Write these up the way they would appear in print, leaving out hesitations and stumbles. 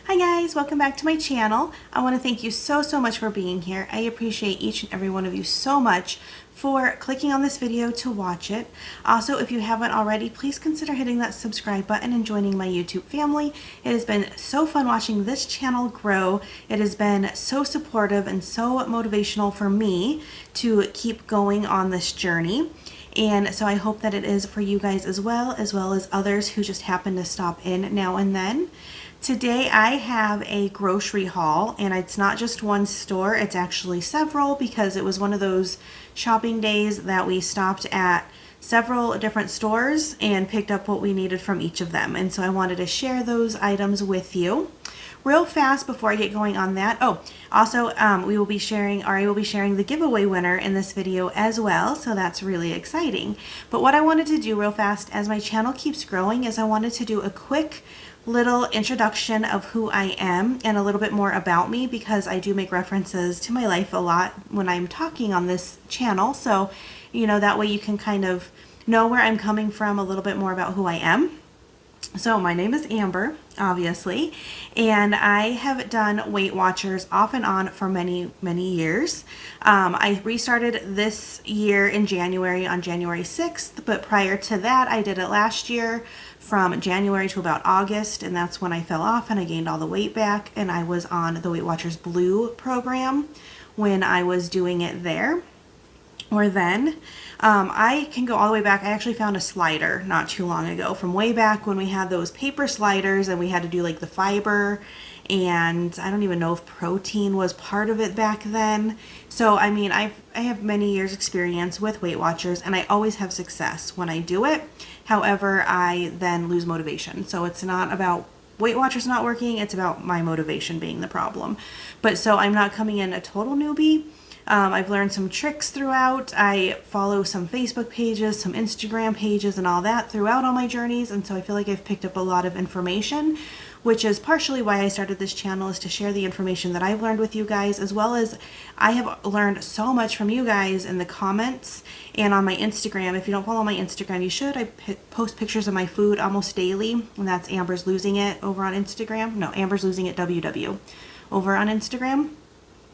Hi guys, welcome back to my channel. I want to thank you so much for being here. I appreciate each and every one of you so much for clicking on this video to watch it. Also, if you haven't already, please consider hitting that subscribe button and joining my YouTube family. It has been so fun watching this channel grow. It has been so supportive and so motivational for me to keep going on this journey. And so I hope that it is for you guys as well as others who just happen to stop in now and then. Today I have a grocery haul, and it's not just one store, it's actually several, because it was one of those shopping days that we stopped at several different stores and picked up what we needed from each of them. And so I wanted to share those items with you. Real fast before I get going on that. Oh, also I will be sharing the giveaway winner in this video as well, so that's really exciting. But what I wanted to do real fast as my channel keeps growing is I wanted to do a quick little introduction of who I am and a little bit more about me, because I do make references to my life a lot when I'm talking on this channel. So, you know, that way you can kind of know where I'm coming from, a little bit more about who I am. So my name is Amber, obviously, and I have done Weight Watchers off and on for many years. I restarted this year in January, on January 6th, but prior to that I did it last year from January to about August, and that's when I fell off and I gained all the weight back, and I was on the Weight Watchers Blue program when I was doing it there. Or then I can go all the way back. I actually found a slider not too long ago from way back when we had those paper sliders and we had to do like the fiber, and I don't even know if protein was part of it back then. So I mean, I have many years experience with Weight Watchers, and I always have success when I do it. However, I then lose motivation. So it's not about Weight Watchers not working, it's about my motivation being the problem. But so I'm not coming in a total newbie. I've learned some tricks throughout. I follow some Facebook pages, some Instagram pages, and all that throughout all my journeys, and so I feel like I've picked up a lot of information, which is partially why I started this channel, is to share the information that I've learned with you guys, as well as I have learned so much from you guys in the comments and on my Instagram. If you don't follow my Instagram, you should. I post pictures of my food almost daily, and that's Amber's Losing It over on Instagram. No, Amber's Losing It WW over on Instagram.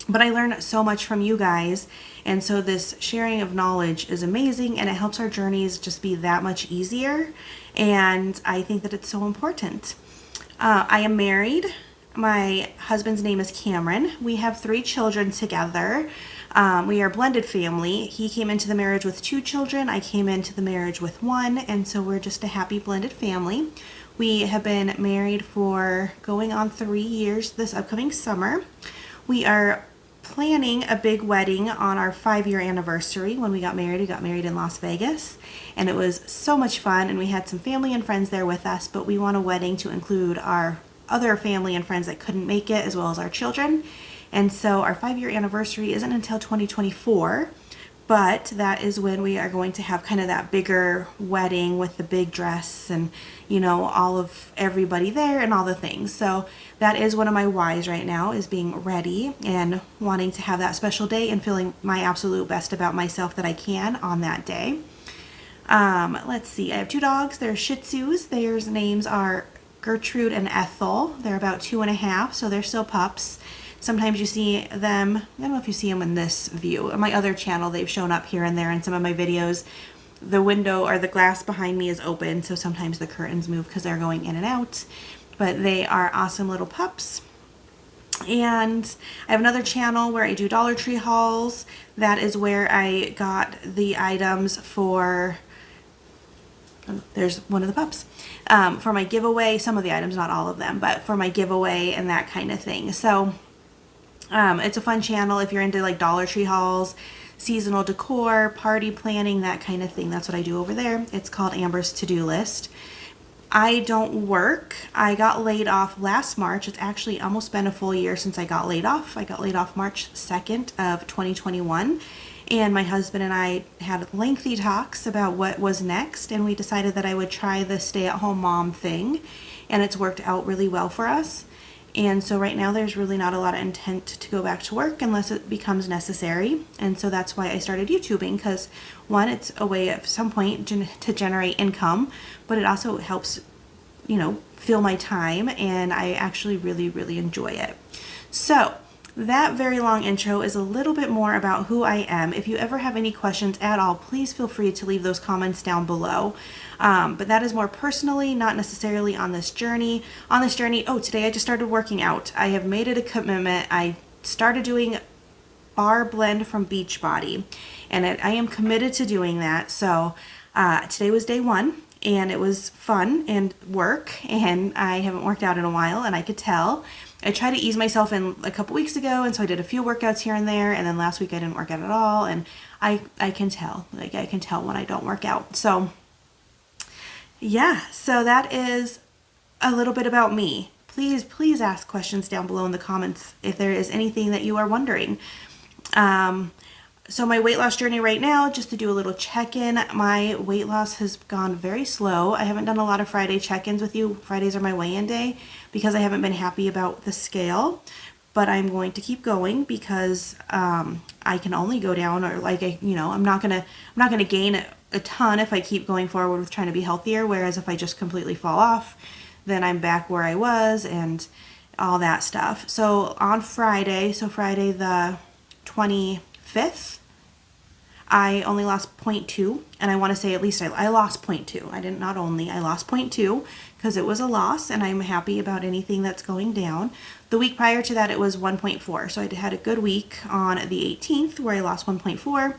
But I learned so much from you guys, and so this sharing of knowledge is amazing, and it helps our journeys just be that much easier, and I think that it's so important. I am married. My husband's name is Cameron. We have 3 children together. We are a blended family. He came into the marriage with 2 children. I came into the marriage with 1, and so we're just a happy blended family. We have been married for going on 3 years this upcoming summer. We are planning a big wedding on our 5-year anniversary. When we got married in Las Vegas, and it was so much fun, and we had some family and friends there with us, but we want a wedding to include our other family and friends that couldn't make it, as well as our children. And so our 5-year anniversary isn't until 2024, but that is when we are going to have kind of that bigger wedding with the big dress and, you know, all of everybody there and all the things. So that is one of my whys right now, is being ready and wanting to have that special day and feeling my absolute best about myself that I can on that day. Let's see, I have 2 dogs. They're Shih Tzus. Their names are Gertrude and Ethel. They're about 2.5, so they're still pups. Sometimes you see them, I don't know if you see them in this view. On my other channel, they've shown up here and there in some of my videos. The window or the glass behind me is open, so sometimes the curtains move because they're going in and out. But they are awesome little pups. And I have another channel where I do Dollar Tree hauls. That is where I got the items for, there's one of the pups, for my giveaway. Some of the items, not all of them, but for my giveaway and that kind of thing. So it's a fun channel if you're into like Dollar Tree hauls, seasonal decor, party planning, that kind of thing. That's what I do over there. It's called Amber's To-Do List. I don't work. I got laid off last March. It's actually almost been a full year since I got laid off. I got laid off March 2nd of 2021. And my husband and I had lengthy talks about what was next, and we decided that I would try the stay-at-home mom thing, and it's worked out really well for us. And so right now there's really not a lot of intent to go back to work unless it becomes necessary. And so that's why I started YouTubing, because one, it's a way at some point to generate income, but it also helps, you know, fill my time, and I actually really enjoy it. So that very long intro is a little bit more about who I am. If you ever have any questions at all, please feel free to leave those comments down below. But that is more personally, not necessarily on this journey. On this journey, today I just started working out. I have made it a commitment. I started doing bar blend from Beachbody, and I am committed to doing that. So today was day one, and it was fun and work, and I haven't worked out in a while, and I could tell. I tried to ease myself in a couple weeks ago, and so I did a few workouts here and there, and then last week I didn't work out at all, and I can tell. Like, I can tell when I don't work out. So yeah, so that is a little bit about me. Please ask questions down below in the comments if there is anything that you are wondering. So my weight loss journey right now, just to do a little check-in, my weight loss has gone very slow. I haven't done a lot of Friday check-ins with you. Fridays are my weigh-in day because I haven't been happy about the scale, but I'm going to keep going because I can only go down, or I'm not gonna gain a ton if I keep going forward with trying to be healthier. Whereas if I just completely fall off, then I'm back where I was and all that stuff. So on Friday, Friday the 25th, I only lost 0.2, and I want to say at least I lost 0.2. I lost 0.2 because it was a loss, and I'm happy about anything that's going down. The week prior to that, it was 1.4, so I had a good week on the 18th where I lost 1.4,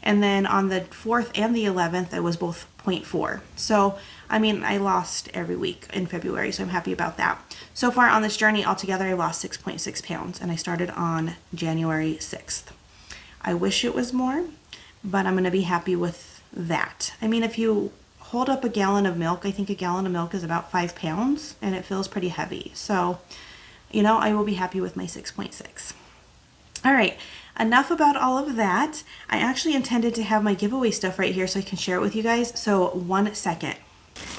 and then on the 4th and the 11th, it was both 0.4. So, I mean, I lost every week in February, so I'm happy about that. So far on this journey altogether, I lost 6.6 pounds, and I started on January 6th. I wish it was more, but I'm going to be happy with that. I mean, if you hold up a gallon of milk, I think a gallon of milk is about 5 pounds, and it feels pretty heavy. So, I will be happy with my 6.6. All right, enough about all of that. I actually intended to have my giveaway stuff right here so I can share it with you guys. So 1 second.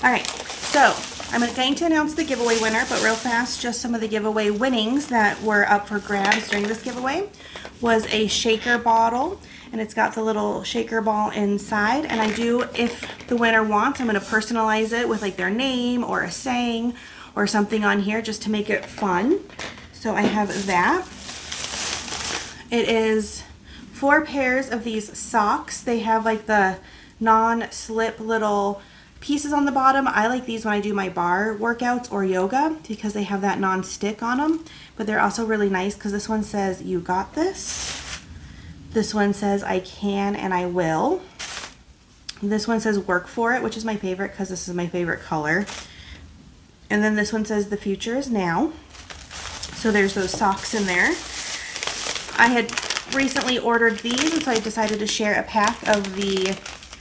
All right, so I'm going to announce the giveaway winner, but real fast, just some of the giveaway winnings that were up for grabs during this giveaway was a shaker bottle, and it's got the little shaker ball inside. And if the winner wants, I'm going to personalize it with like their name or a saying or something on here just to make it fun. So I have that. It is 4 pairs of these socks. They have like the non-slip little pieces on the bottom. I like these when I do my bar workouts or yoga because they have that non-stick on them, but they're also really nice because this one says "You got this." This one says "I can and I will." This one says "Work for it," which is my favorite because this is my favorite color. And then this one says "The future is now." So there's those socks in there. I had recently ordered these, and so I decided to share a pack of the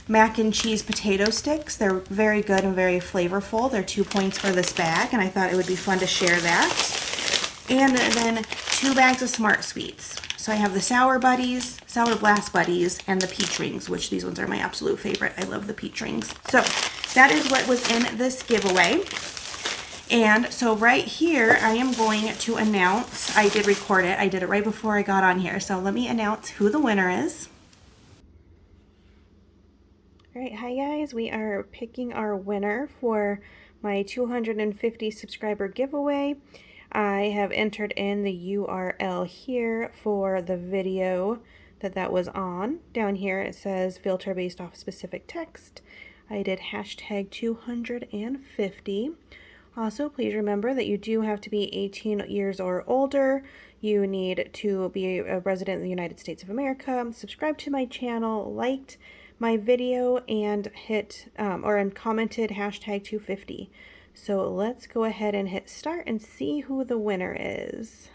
mac and cheese potato sticks. They're very good and very flavorful. They're 2 points for this bag, and I thought it would be fun to share that. And then 2 bags of Smart Sweets. So I have the Sour Blast Buddies, and the Peach Rings, which these ones are my absolute favorite. I love the Peach Rings. So that is what was in this giveaway. And so right here, I am going to announce, I did record it. I did it right before I got on here. So let me announce who the winner is. All right, hi guys. We are picking our winner for my 250 subscriber giveaway. I have entered in the URL here for the video that was on. Down here it says filter based off specific text. I did hashtag 250. Also, please remember that you do have to be 18 years or older. You need to be a resident of the United States of America, subscribe to my channel, liked my video, and hit and commented hashtag 250. So let's go ahead and hit start and see who the winner is.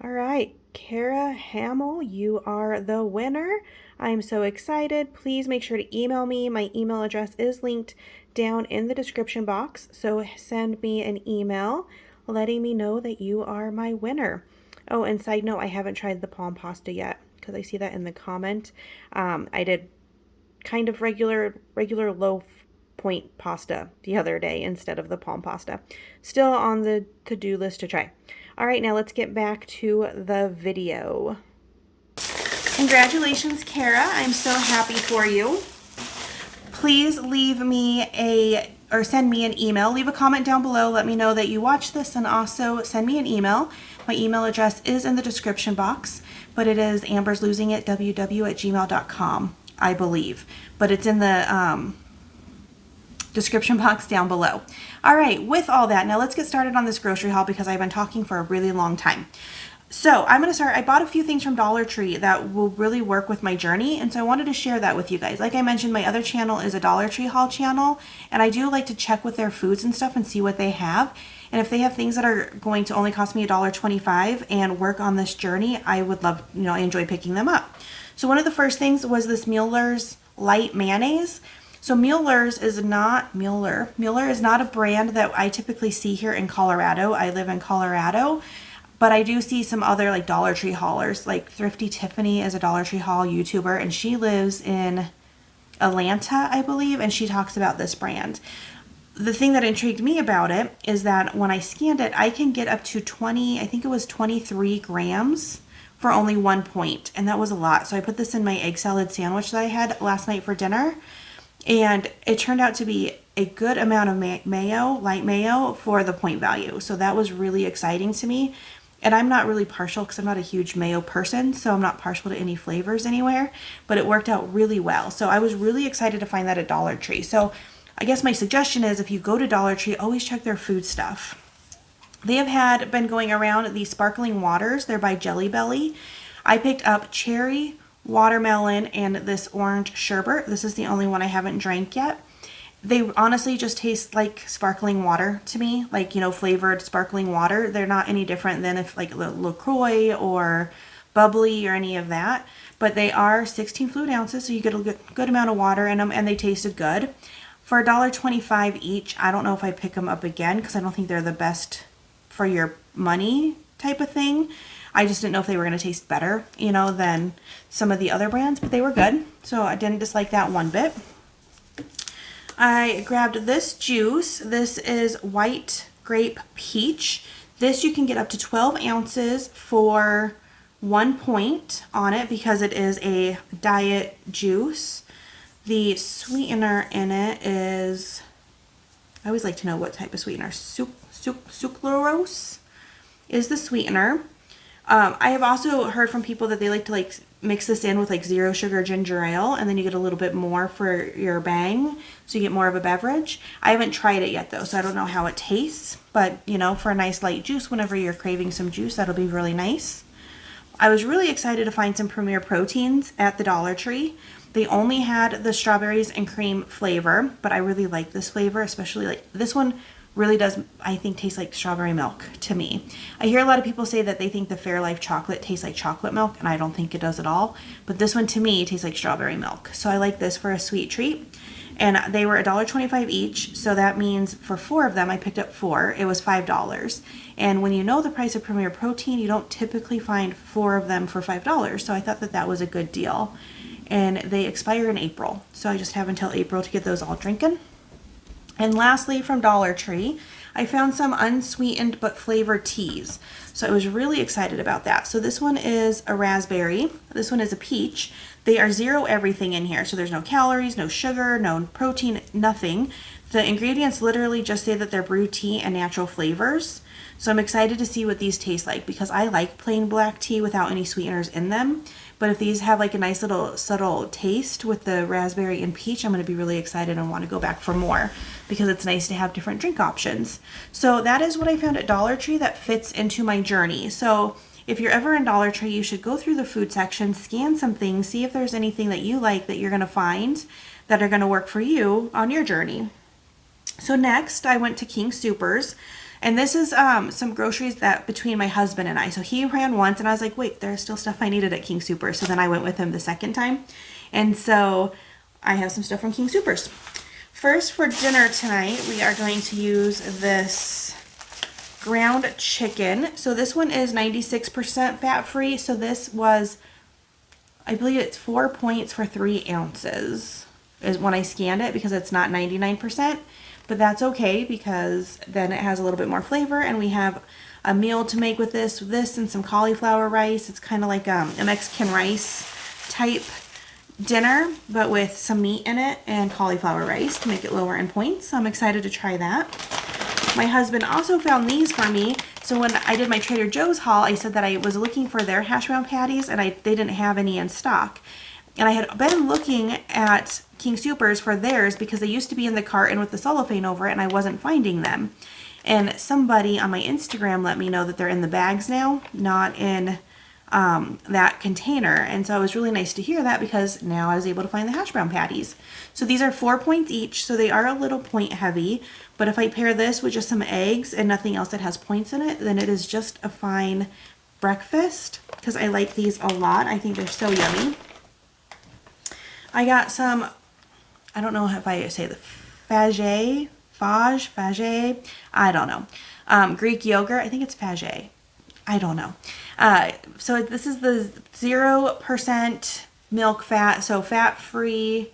All right, Kara Hamill, you are the winner. I'm so excited. Please make sure to email me. My email address is linked down in the description box. So send me an email letting me know that you are my winner. Oh, and side note, I haven't tried the palm pasta yet because I see that in the comment. I did kind of regular low point pasta the other day instead of the palm pasta. Still on the to-do list to try. All right, now let's get back to the video. Congratulations, Kara. I'm so happy for you. please leave me or send me an email. Leave a comment down below. Let me know that you watched this, and also send me an email. My email address is in the description box, but it is amberslosingit@gmail.com, I believe. But it's in the description box down below. All right, with all that, now let's get started on this grocery haul because I've been talking for a really long time. So I'm going to start. I bought a few things from Dollar Tree that will really work with my journey, and so I wanted to share that with you guys. Like I mentioned, my other channel is a Dollar Tree haul channel, and I do like to check with their foods and stuff and see what they have. And if they have things that are going to only cost me $1.25 and work on this journey, I would love, I enjoy picking them up. So one of the first things was this Mueller's light mayonnaise. So Mueller is not a brand that I typically see here in Colorado. I live in Colorado. But I do see some other like Dollar Tree haulers, like Thrifty Tiffany is a Dollar Tree haul YouTuber, and she lives in Atlanta, I believe, and she talks about this brand. The thing that intrigued me about it is that when I scanned it, I can get up to 23 grams for only 1 point, and that was a lot. So I put this in my egg salad sandwich that I had last night for dinner, and it turned out to be a good amount of mayo, light mayo, for the point value. So that was really exciting to me. And I'm not really partial because I'm not a huge mayo person, so I'm not partial to any flavors anywhere, but it worked out really well. So I was really excited to find that at Dollar Tree. So I guess my suggestion is if you go to Dollar Tree, always check their food stuff. They have been going around these sparkling waters. They're by Jelly Belly. I picked up cherry, watermelon, and this orange sherbet. This is the only one I haven't drank yet. They honestly just taste like sparkling water to me, like, flavored sparkling water. They're not any different than if like LaCroix or bubbly or any of that. But they are 16 fluid ounces, so you get a good amount of water in them, and they tasted good. For $1.25 each, I don't know if I'd pick them up again because I don't think they're the best for your money type of thing. I just didn't know if they were going to taste better, than some of the other brands, but they were good. So I didn't dislike that one bit. I grabbed this juice. This is white grape peach. This you can get up to 12 ounces for 1 point on it because it is a diet juice. The sweetener in it is, I always like to know what type of sweetener. Sucralose is the sweetener. I have also heard from people that they like to mix this in with zero sugar ginger ale, and then you get a little bit more for your bang, so you get more of a beverage. I haven't tried it yet though, so I don't know how it tastes, but for a nice light juice, whenever you're craving some juice, that'll be really nice. I was really excited to find some Premier Proteins at the Dollar Tree. They only had the strawberries and cream flavor, but I really like this flavor, especially this one really does, I think, taste like strawberry milk to me. I hear a lot of people say that they think the Fairlife chocolate tastes like chocolate milk, and I don't think it does at all. But this one, to me, tastes like strawberry milk. So I like this for a sweet treat. And they were $1.25 each, so that means for 4 of them, I picked up 4. It was $5. And when you know the price of Premier Protein, you don't typically find 4 of them for $5. So I thought that was a good deal. And they expire in April. So I just have until April to get those all drinking. And lastly, from Dollar Tree, I found some unsweetened but flavored teas. So I was really excited about that. So this one is a raspberry. This one is a peach. They are zero everything in here. So there's no calories, no sugar, no protein, nothing. The ingredients literally just say that they're brewed tea and natural flavors. So I'm excited to see what these taste like because I like plain black tea without any sweeteners in them. But if these have a nice little subtle taste with the raspberry and peach, I'm going to be really excited and want to go back for more because it's nice to have different drink options. So that is what I found at Dollar Tree that fits into my journey. So if you're ever in Dollar Tree, you should go through the food section, scan some things, see if there's anything that you like that you're going to find that are going to work for you on your journey. So next, I went to King Soopers. And this is some groceries that between my husband and I. So he ran once and I was like, wait, there's still stuff I needed at King Soopers. So then I went with him the second time. And so I have some stuff from King Soopers. First, for dinner tonight, we are going to use this ground chicken. So this one is 96% fat-free. So this was, I believe it's 4 points for 3 ounces is when I scanned it because it's not 99%. But that's okay because then it has a little bit more flavor, and we have a meal to make with this and some cauliflower rice. It's kind of like a Mexican rice type dinner, but with some meat in it and cauliflower rice to make it lower in points. So I'm excited to try that. My husband also found these for me. So when I did my Trader Joe's haul, I said that I was looking for their hash brown patties and they didn't have any in stock. And I had been looking at King Soopers for theirs because they used to be in the carton with the cellophane over it and I wasn't finding them. And somebody on my Instagram let me know that they're in the bags now, not in that container. And so it was really nice to hear that because now I was able to find the hash brown patties. So these are 4 points each, so they are a little point heavy. But if I pair this with just some eggs and nothing else that has points in it, then it is just a fine breakfast because I like these a lot. I think they're so yummy. I got some, I don't know if I say the fage, I don't know. Greek yogurt, I think it's fage. I don't know. So this is the 0% milk fat, so fat-free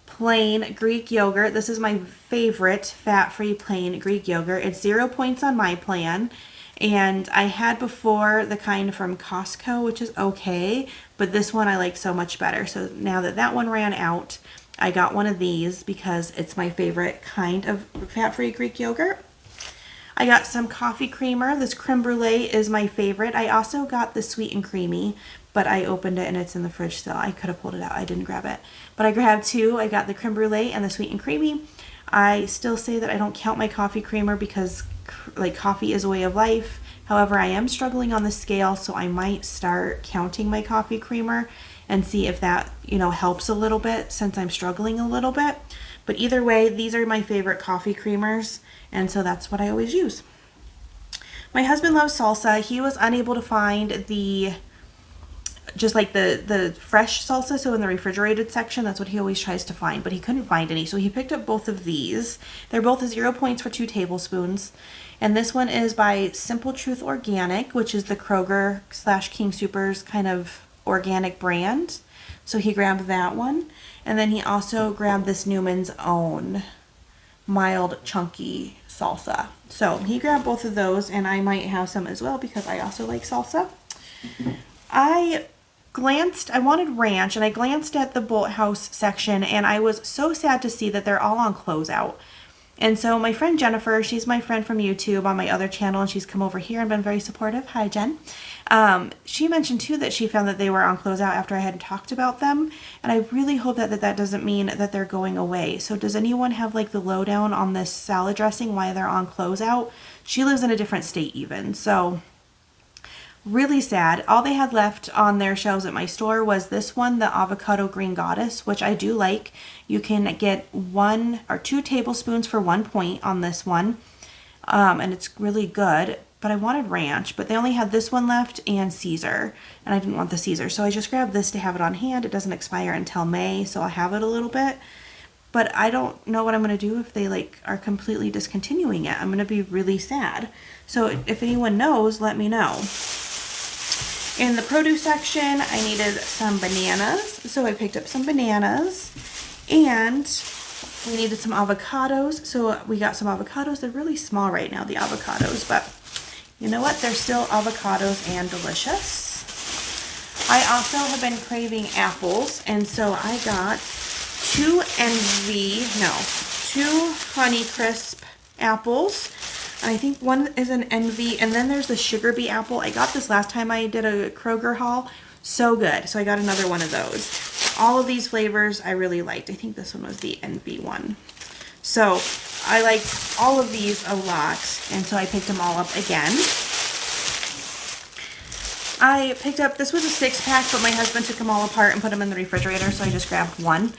plain Greek yogurt. This is my favorite fat-free plain Greek yogurt. It's 0 points on my plan. And I had before the kind from Costco, which is okay, but this one I like so much better. So now that that one ran out, I got one of these because it's my favorite kind of fat-free Greek yogurt. I got some coffee creamer. This creme brulee is my favorite. I also got the sweet and creamy, but I opened it and it's in the fridge still. I could have pulled it out. I didn't grab it. But I grabbed two. I got the creme brulee and the sweet and creamy. I still say that I don't count my coffee creamer because like coffee is a way of life. However, I am struggling on the scale, so I might start counting my coffee creamer and see if that, helps a little bit since I'm struggling a little bit. But either way, these are my favorite coffee creamers, and so that's what I always use. My husband loves salsa. He was unable to find the fresh salsa, so in the refrigerated section, that's what he always tries to find, but he couldn't find any, so he picked up both of these. They're both 0 points for 2 tablespoons, and this one is by Simple Truth Organic, which is the Kroger / King Soopers kind of organic brand. So he grabbed that one, and then he also grabbed this Newman's Own mild chunky salsa. So he grabbed both of those, and I might have some as well because I also like salsa. I wanted ranch, and I glanced at the Bolthouse section, and I was so sad to see that they're all on closeout. And so my friend Jennifer, she's my friend from YouTube on my other channel, and she's come over here and been very supportive. Hi, Jen. She mentioned too that she found that they were on closeout after I had talked about them, and I really hope that doesn't mean that they're going away. So does anyone have like the lowdown on this salad dressing, why they're on closeout? She lives in a different state even, so really sad. All they had left on their shelves at my store was this one, the Avocado Green Goddess, which I do like. You can get 1 or 2 tablespoons for 1 point on this one, and it's really good. But I wanted ranch, but they only had this one left and Caesar, and I didn't want the Caesar, so I just grabbed this to have it on hand. It doesn't expire until May, so I'll have it a little bit. But I don't know what I'm going to do if they are completely discontinuing it. I'm going to be really sad. So if anyone knows, let me know. In the produce section, I needed some bananas, so I picked up some bananas, and we needed some avocados, so we got some avocados. They're really small right now, the avocados, but you know what? They're still avocados and delicious. I also have been craving apples, and so I got 2 Honeycrisp apples. I think one is an Envy, and then there's the Sugar Bee apple. I got this last time I did a Kroger haul. So good. So I got another one of those. All of these flavors I really liked. I think this one was the Envy one. So I liked all of these a lot, and so I picked them all up again. I picked up, this was a 6-pack, but my husband took them all apart and put them in the refrigerator, so I just grabbed one.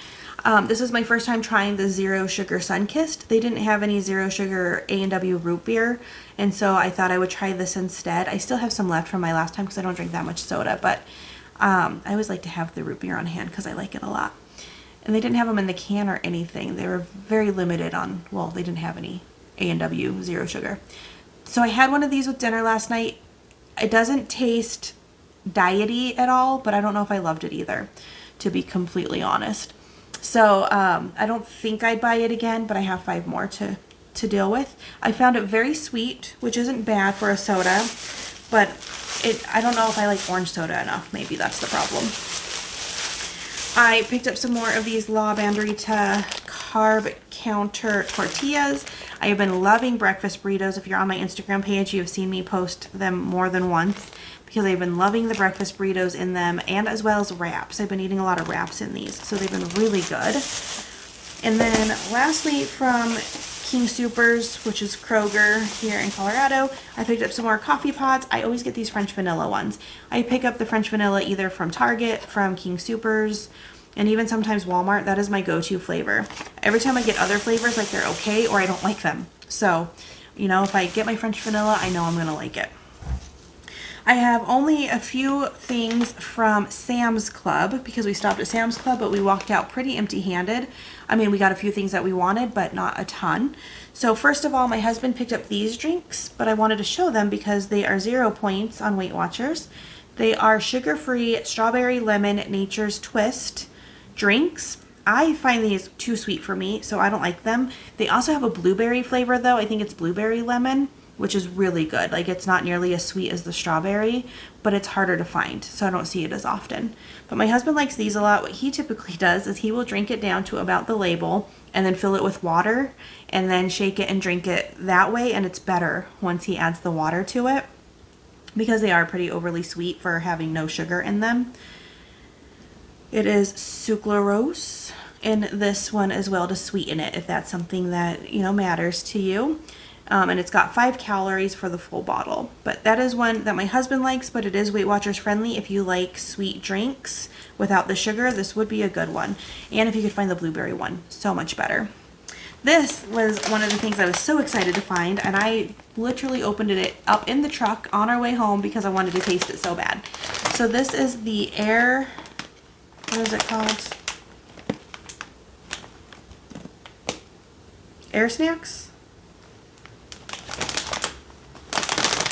This is my first time trying the Zero Sugar Sunkist. They didn't have any Zero Sugar A&W root beer, and so I thought I would try this instead. I still have some left from my last time because I don't drink that much soda, but I always like to have the root beer on hand because I like it a lot. And they didn't have them in the can or anything. They were very limited on, well, they didn't have any A&W Zero Sugar. So I had one of these with dinner last night. It doesn't taste diety at all, but I don't know if I loved it either, to be completely honest. So I don't think I'd buy it again, but I have 5 more to deal with. I found it very sweet, which isn't bad for a soda, but I don't know if I like orange soda enough. Maybe that's the problem. I picked up some more of these La Banderita carb counter tortillas. I have been loving breakfast burritos. If you're on my Instagram page, you have seen me post them more than once because I've been loving the breakfast burritos in them, and as well as wraps. I've been eating a lot of wraps in these, so they've been really good. And then lastly, from King Soopers, which is Kroger here in Colorado, I picked up some more coffee pods. I always get these French vanilla ones. I pick up the French vanilla either from Target, from King Soopers, and even sometimes Walmart. That is my go-to flavor. Every time I get other flavors, like they're okay or I don't like them. So, you know, if I get my French vanilla, I know I'm gonna like it. I have only a few things from Sam's Club because we stopped at Sam's Club, but we walked out pretty empty-handed. I mean, we got a few things that we wanted, but not a ton. So first of all, my husband picked up these drinks, but I wanted to show them because they are 0 points on Weight Watchers. They are sugar-free strawberry lemon nature's twist drinks. I find these too sweet for me, so I don't like them. They also have a blueberry flavor though. I think it's blueberry lemon, which is really good. Like, it's not nearly as sweet as the strawberry, but it's harder to find, so I don't see it as often. But my husband likes these a lot. What he typically does is he will drink it down to about the label and then fill it with water and then shake it and drink it that way, and it's better once he adds the water to it because they are pretty overly sweet for having no sugar in them. It is sucralose in this one as well to sweeten it if that's something that, you know, matters to you. And it's got 5 calories for the full bottle. But that is one that my husband likes, but it is Weight Watchers friendly. If you like sweet drinks without the sugar, this would be a good one. And if you could find the blueberry one, so much better. This was one of the things I was so excited to find, and I literally opened it up in the truck on our way home because I wanted to taste it so bad. So this is the what is it called? Air Snacks?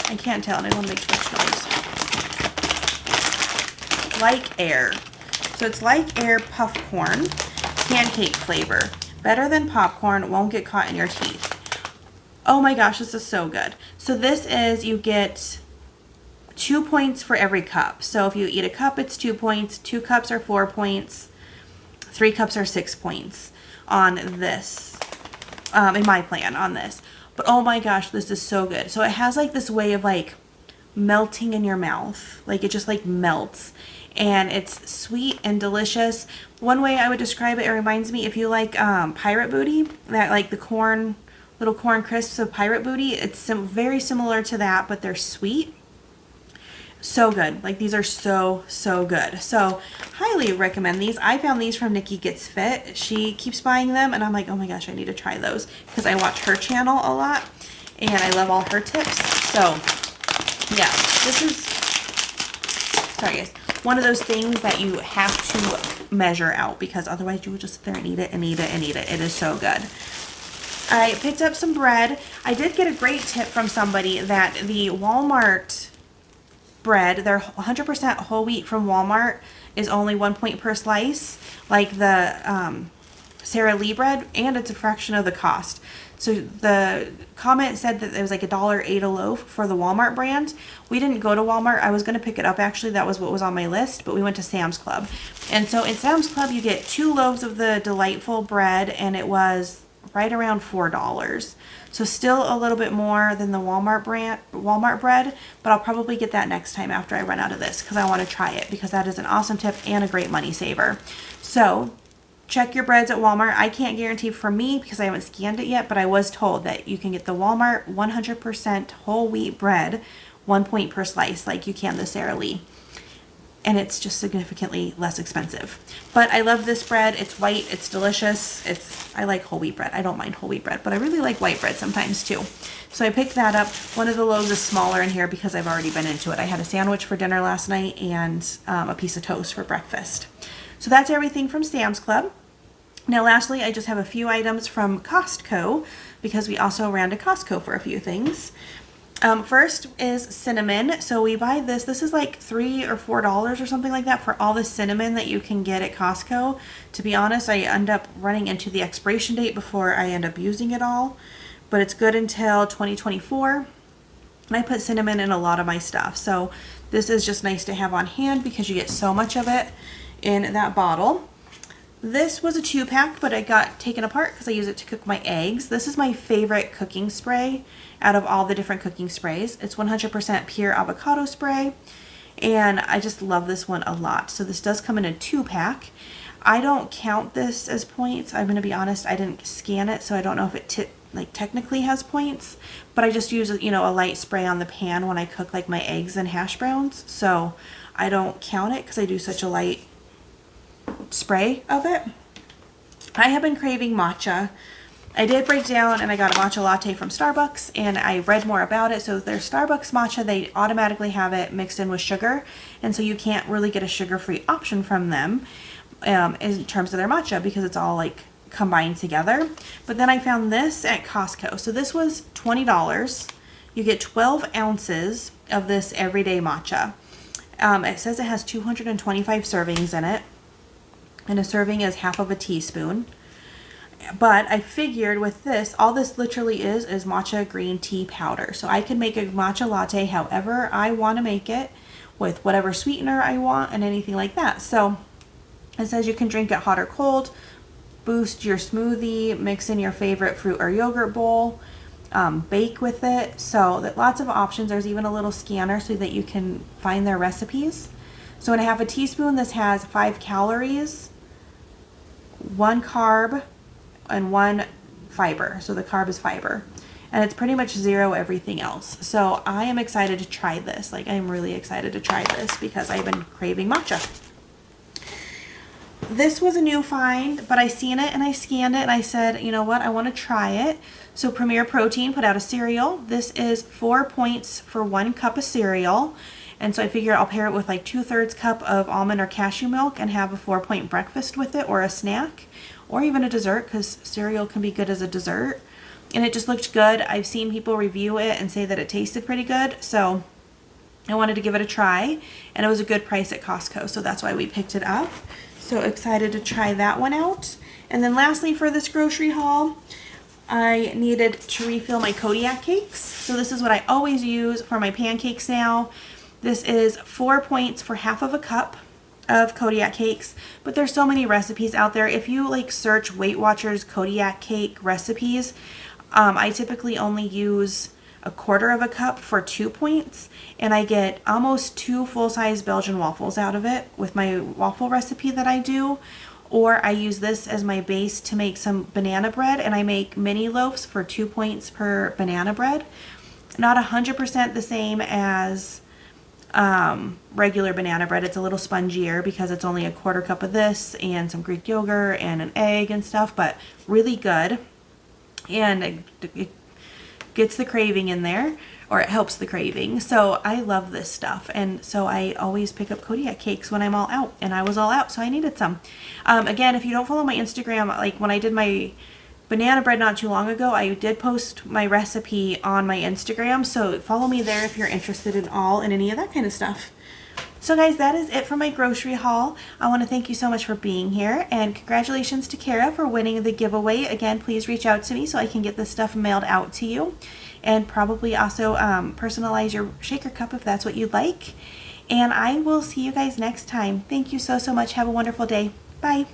I can't tell, and I don't want to make too much noise. Like Air. So it's Like Air puff corn, pancake flavor. Better than popcorn, won't get caught in your teeth. Oh my gosh, this is so good. So this is, you get 2 points for every cup. So if you eat a cup, it's 2 points. 2 cups are 4 points. 3 cups are 6 points on this, in my plan on this. But oh my gosh, this is so good. So it has like this way of like melting in your mouth. Like it just like melts. And it's sweet and delicious. One way I would describe it, it reminds me, if you like Pirate Booty, that like the corn, little corn crisps of Pirate Booty, it's very similar to that, but they're sweet. So good. Like, these are so, so good. So highly recommend these. I found these from Nikki Gets Fit. She keeps buying them, and I'm like, oh my gosh, I need to try those because I watch her channel a lot and I love all her tips. So yeah, this is, sorry guys, one of those things that you have to measure out because otherwise you will just sit there and eat it and eat it and eat it. It is so good. I picked up some bread. I did get a great tip from somebody that the Walmart bread, their 100% whole wheat from Walmart, is only 1 point per slice, like the Sara Lee bread, and it's a fraction of the cost. So the comment said that it was like $1.08 a loaf for the Walmart brand. We didn't go to Walmart. I was going to pick it up actually. That was what was on my list, but we went to Sam's Club. And so in Sam's Club you get 2 loaves of the delightful bread, and it was right around $4. So still a little bit more than the Walmart bread, but I'll probably get that next time after I run out of this because I want to try it because that is an awesome tip and a great money saver. So check your breads at Walmart. I can't guarantee for me because I haven't scanned it yet, but I was told that you can get the Walmart 100% whole wheat bread 1 point per slice like you can the Sara Lee. And it's just significantly less expensive. But I love this bread. It's white, it's delicious. I like whole wheat bread. I don't mind whole wheat bread, but I really like white bread sometimes too. So I picked that up. One of the loaves is smaller in here because I've already been into it. I had a sandwich for dinner last night and a piece of toast for breakfast. So that's everything from Sam's Club. Now lastly, I just have a few items from Costco because we also ran to Costco for a few things. First is cinnamon. So we buy this. This is like $3 or $4 or something like that for all the cinnamon that you can get at Costco. To be honest, I end up running into the expiration date before I end up using it all. But it's good until 2024. And I put cinnamon in a lot of my stuff. So this is just nice to have on hand because you get so much of it in that bottle. This was a 2-pack, but it got taken apart because I use it to cook my eggs. This is my favorite cooking spray out of all the different cooking sprays. It's 100% pure avocado spray, and I just love this one a lot. So this does come in a 2-pack. I don't count this as points. I'm going to be honest, I didn't scan it, so I don't know if it technically has points, but I just use, you know, a light spray on the pan when I cook like my eggs and hash browns, so I don't count it because I do such a light spray of it. I have been craving matcha. I did break down and I got a matcha latte from Starbucks, and I read more about it. So their Starbucks matcha, they automatically have it mixed in with sugar, and so you can't really get a sugar-free option from them in terms of their matcha because it's all like combined together. But then I found this at Costco. So this was $20. You get 12 ounces of this everyday matcha. It says it has 225 servings in it, and a serving is half of a teaspoon. But I figured with this, all this literally is matcha green tea powder. So I can make a matcha latte however I want to make it, with whatever sweetener I want and anything like that. So it says you can drink it hot or cold, boost your smoothie, mix in your favorite fruit or yogurt bowl, bake with it. So that lots of options. There's even a little scanner so that you can find their recipes. So in half a teaspoon, this has 5 calories, 1 carb, and 1 fiber. So the carb is fiber. And it's pretty much 0 everything else. So I am excited to try this. Like, I'm really excited to try this because I've been craving matcha. This was a new find, but I seen it and I scanned it and I said, you know what, I want to try it. So Premier Protein put out a cereal. This is 4 points for 1 cup of cereal. And so I figure I'll pair it with like 2/3 cup of almond or cashew milk and have a 4-point breakfast with it, or a snack, or even a dessert, because cereal can be good as a dessert. And it just looked good. I've seen people review it and say that it tasted pretty good. So I wanted to give it a try, and it was a good price at Costco. So that's why we picked it up. So excited to try that one out. And then lastly, for this grocery haul, I needed to refill my Kodiak cakes. So this is what I always use for my pancakes now. This is 4 points for half of a cup of Kodiak cakes, but there's so many recipes out there. If you like search Weight Watchers Kodiak cake recipes, I typically only use 1/4 of a cup for 2 points, and I get almost 2 full-size Belgian waffles out of it with my waffle recipe that I do. Or I use this as my base to make some banana bread, and I make mini loaves for 2 points per banana bread. Not 100% the same as regular banana bread. It's a little spongier because it's only 1/4 cup of this and some Greek yogurt and an egg and stuff, but really good. And it gets the craving in there, or it helps the craving. So I love this stuff, and so I always pick up Kodiak cakes when I'm all out, and I was all out, so I needed some. Again, if you don't follow my Instagram, like when I did my banana bread not too long ago, I did post my recipe on my Instagram, so follow me there if you're interested in any of that kind of stuff. So guys, that is it for my grocery haul. I want to thank you so much for being here, and congratulations to Kara for winning the giveaway. Again, please reach out to me so I can get this stuff mailed out to you, and probably also personalize your shaker cup if that's what you'd like. And I will see you guys next time. Thank you so much. Have a wonderful day. Bye.